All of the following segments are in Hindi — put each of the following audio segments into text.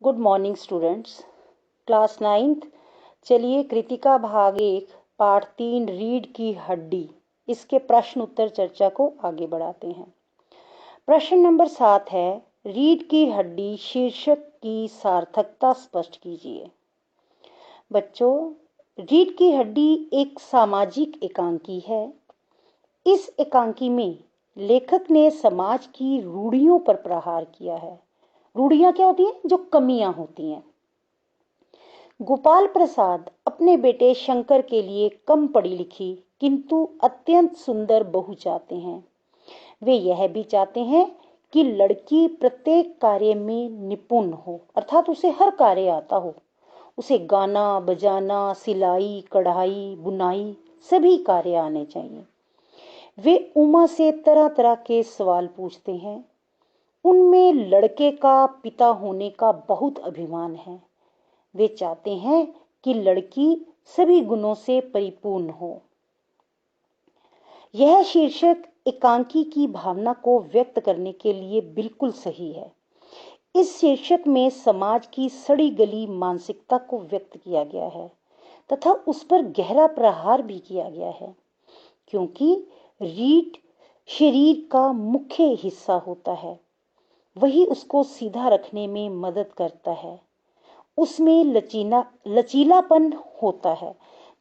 Good morning students. Class 9th। चलिए कृतिका भाग 1 पाठ 3 रीढ़ की हड्डी इसके प्रश्न उत्तर चर्चा को आगे बढ़ाते हैं। प्रश्न नंबर 7 है, रीढ़ की हड्डी शीर्षक की सार्थकता स्पष्ट कीजिए। बच्चों, रीढ़ की हड्डी एक सामाजिक एकांकी है। इस एकांकी में लेखक ने समाज की रूढ़ियों पर प्रहार किया है। रूढ़ियां क्या होती हैं? जो कमियां होती हैं। गोपाल प्रसाद अपने बेटे शंकर के लिए कम पढ़ी लिखी किंतु अत्यंत सुंदर बहू चाहते हैं। वे यह भी चाहते हैं कि लड़की प्रत्येक कार्य में निपुण हो, अर्थात उसे हर कार्य आता हो। उसे गाना बजाना, सिलाई कढ़ाई बुनाई सभी कार्य आने चाहिए। वे उमा से तरह तरह के सवाल पूछते हैं। उनमें लड़के का पिता होने का बहुत अभिमान है। वे चाहते हैं कि लड़की सभी गुणों से परिपूर्ण हो। यह शीर्षक एकांकी की भावना को व्यक्त करने के लिए बिल्कुल सही है। इस शीर्षक में समाज की सड़ी गली मानसिकता को व्यक्त किया गया है तथा उस पर गहरा प्रहार भी किया गया है, क्योंकि रीढ़ शरीर का मुख्य हिस्सा होता है। वही उसको सीधा रखने में मदद करता है। उसमें लचीलापन होता है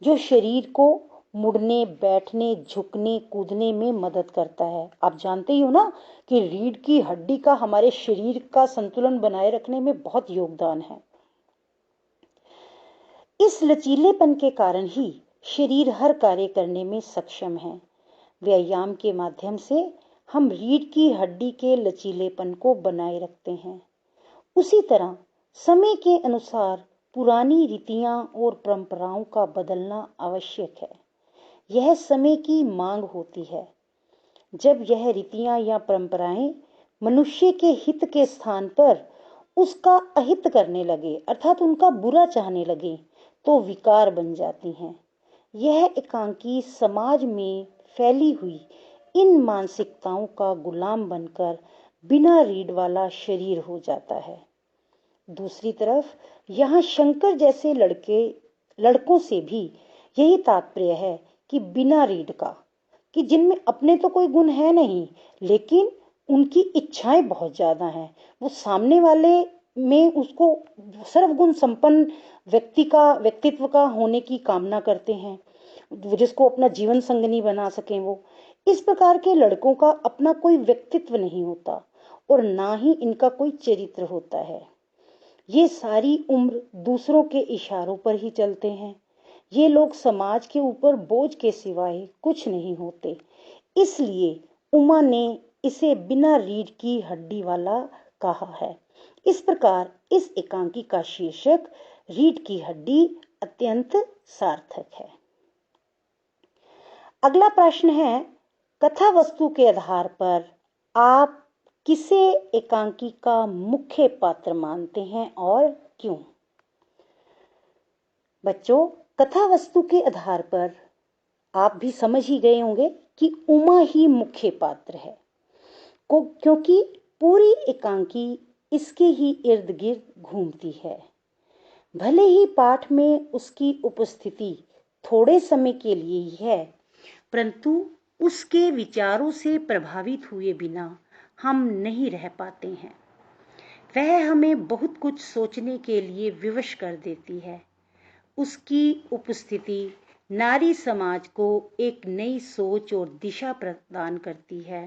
जो शरीर को मुड़ने, बैठने, झुकने, कूदने में मदद करता है। आप जानते ही हो ना कि रीढ़ की हड्डी का हमारे शरीर का संतुलन बनाए रखने में बहुत योगदान है। इस लचीलेपन के कारण ही शरीर हर कार्य करने में सक्षम है। व्यायाम के माध्यम से हम रीढ़ की हड्डी के लचीलेपन को बनाए रखते हैं। उसी तरह समय के अनुसार पुरानी रीतियां और परंपराओं का बदलना आवश्यक है। यह समय की मांग होती है। जब यह रीतियां या परंपराएं मनुष्य के हित के स्थान पर उसका अहित करने लगे, अर्थात उनका बुरा चाहने लगे, तो विकार बन जाती हैं। यह एकांकी समाज में फैली हुई इन मानसिकताओं का गुलाम बनकर बिना रीढ़ वाला शरीर हो जाता है। दूसरी तरफ यहाँ शंकर जैसे लड़कों से भी यही तात्पर्य है कि बिना रीढ़ का, कि जिनमें अपने तो कोई गुण है नहीं, लेकिन उनकी इच्छाएं बहुत ज्यादा हैं। वो सामने वाले में उसको सर्वगुण संपन्न व्यक्तित्व का होने की कामना करते हैं, जिसको अपना जीवन संगनी बना सकें। वो इस प्रकार के लड़कों का अपना कोई व्यक्तित्व नहीं होता और ना ही इनका कोई चरित्र होता है। ये सारी उम्र दूसरों के इशारों पर ही चलते हैं। ये लोग समाज के ऊपर बोझ के सिवाय कुछ नहीं होते। इसलिए उमा ने इसे बिना रीढ़ की हड्डी वाला कहा है। इस प्रकार इस एकांकी का शीर्षक रीढ़ की हड्डी अत्यंत सार्थक है। अगला प्रश्न है, कथा वस्तु के आधार पर आप किसे एकांकी का मुख्य पात्र मानते हैं और क्यों? बच्चों, कथा वस्तु के आधार पर आप भी समझ ही गए होंगे कि उमा ही मुख्य पात्र है, क्योंकि पूरी एकांकी इसके ही इर्द गिर्द घूमती है। भले ही पाठ में उसकी उपस्थिति थोड़े समय के लिए ही है, परंतु उसके विचारों से प्रभावित हुए बिना हम नहीं रह पाते हैं। वह हमें बहुत कुछ सोचने के लिए विवश कर देती है। उसकी उपस्थिति नारी समाज को एक नई सोच और दिशा प्रदान करती है।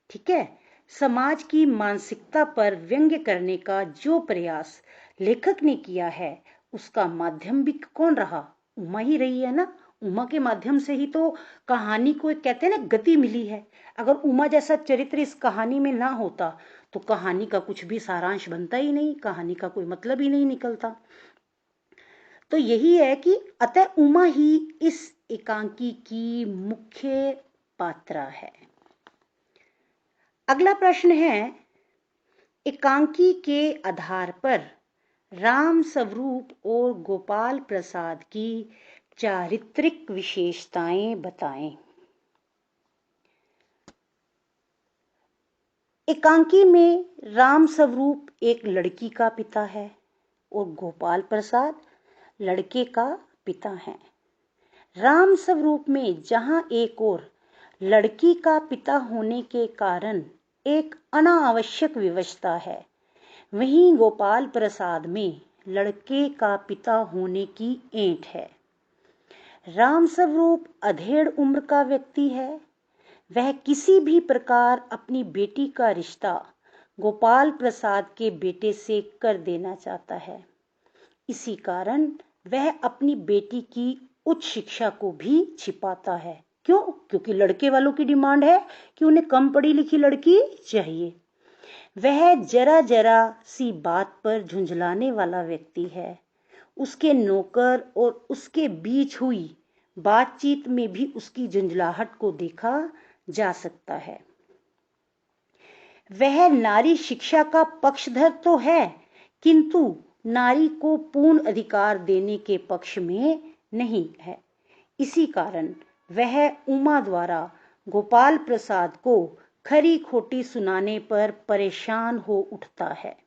ठीक है, समाज की मानसिकता पर व्यंग्य करने का जो प्रयास लेखक ने किया है, उसका माध्यम भी कौन रहा? उमा ही रही है ना। उमा के माध्यम से ही तो कहानी को कहते हैं ना, गति मिली है। अगर उमा जैसा चरित्र इस कहानी में ना होता तो कहानी का कुछ भी सारांश बनता ही नहीं, कहानी का कोई मतलब ही नहीं निकलता। तो यही है कि अतः उमा ही इस एकांकी की मुख्य पात्रा है। अगला प्रश्न है, एकांकी के आधार पर राम स्वरूप और गोपाल प्रसाद की चारित्रिक विशेषताएं बताएं। एकांकी में राम स्वरूप एक लड़की का पिता है और गोपाल प्रसाद लड़के का पिता है। राम स्वरूप में जहां एक और लड़की का पिता होने के कारण एक अनावश्यक विवशता है, वहीं गोपाल प्रसाद में लड़के का पिता होने की ऐंठ है। राम स्वरूप अधेड़ उम्र का व्यक्ति है। वह किसी भी प्रकार अपनी बेटी का रिश्ता गोपाल प्रसाद के बेटे से कर देना चाहता है। इसी कारण वह अपनी बेटी की उच्च शिक्षा को भी छिपाता है। क्यों? क्योंकि लड़के वालों की डिमांड है कि उन्हें कम पढ़ी लिखी लड़की चाहिए। वह जरा जरा सी बात पर झुंझलाने वाला व्यक्ति है। उसके नौकर और उसके बीच हुई बातचीत में भी उसकी झुंझलाहट को देखा जा सकता है। वह नारी शिक्षा का पक्षधर तो है, किंतु नारी को पूर्ण अधिकार देने के पक्ष में नहीं है। इसी कारण वह उमा द्वारा गोपाल प्रसाद को खरी खोटी सुनाने पर परेशान हो उठता है।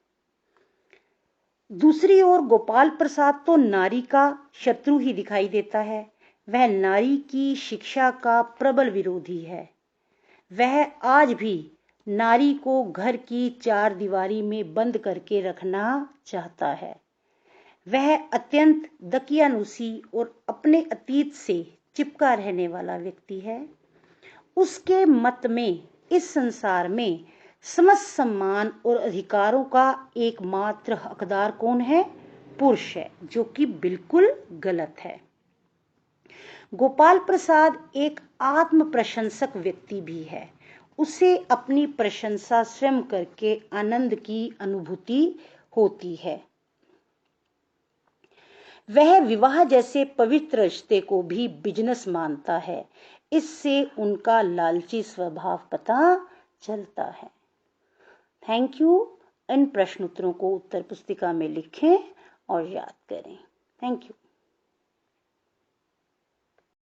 दूसरी ओर गोपाल प्रसाद तो नारी का शत्रु ही दिखाई देता है। वह नारी की शिक्षा का प्रबल विरोधी है। वह आज भी नारी को घर की चार दीवारी में बंद करके रखना चाहता है। वह अत्यंत दकियानुसी और अपने अतीत से चिपका रहने वाला व्यक्ति है। उसके मत में इस संसार में समस्त सम्मान और अधिकारों का एकमात्र हकदार कौन है? पुरुष है, जो कि बिल्कुल गलत है। गोपाल प्रसाद एक आत्म प्रशंसक व्यक्ति भी है। उसे अपनी प्रशंसा स्वयं करके आनंद की अनुभूति होती है। वह विवाह जैसे पवित्र रिश्ते को भी बिजनेस मानता है। इससे उनका लालची स्वभाव पता चलता है। Thank you. इन प्रश्न उत्तरों को उत्तर पुस्तिका में लिखें और याद करें। Thank you.